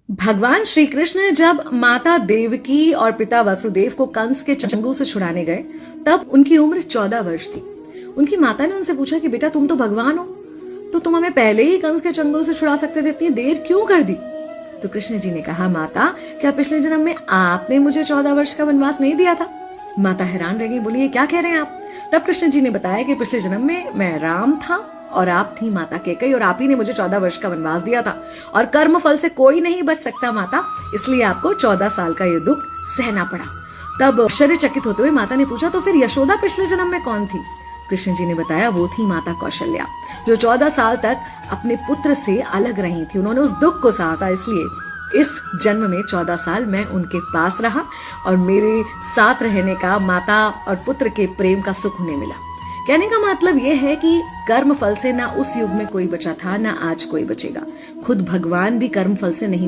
भगवान श्री कृष्ण जब माता देवकी और पिता वसुदेव को कंस के चंगुल से छुड़ाने गए, तब उनकी उम्र 14 वर्ष थी। उनकी माता ने उनसे पूछा कि बेटा तुम तो भगवान हो, तो तुम हमें पहले ही कंस के चंगुल से छुड़ा सकते थे, इतनी देर क्यों कर दी? तो कृष्ण जी ने कहा, माता क्या पिछले जन्म में आपने मुझे 14 वर्ष का वनवास नहीं दिया था? माता हैरान रह गई, बोली ये क्या कह रहे हैं आप? तब कृष्ण जी ने बताया कि पिछले जन्म में मैं राम था और आप थी माता कैकेयी, और आप ही ने मुझे 14 वर्ष का वनवास दिया था, और कर्म फल से कोई नहीं बच सकता माता, इसलिए आपको 14 साल का ये दुख सहना पड़ा। तब आश्चर्यचकित होते हुए माता ने पूछा, तो फिर यशोदा पिछले जन्म में कौन थी? कृष्ण जी ने बताया, वो थी माता कौशल्या, जो 14 साल तक अपने पुत्र से अलग रही थी। उन्होंने उस दुख को सहा था, इसलिए इस जन्म में 14 साल मैं उनके पास रहा और मेरे साथ रहने का माता और पुत्र के प्रेम का सुख उन्हें मिला। कहने का मतलब यह है कि कर्म फल से ना उस युग में कोई बचा था, ना आज कोई बचेगा। खुद भगवान भी कर्म फल से नहीं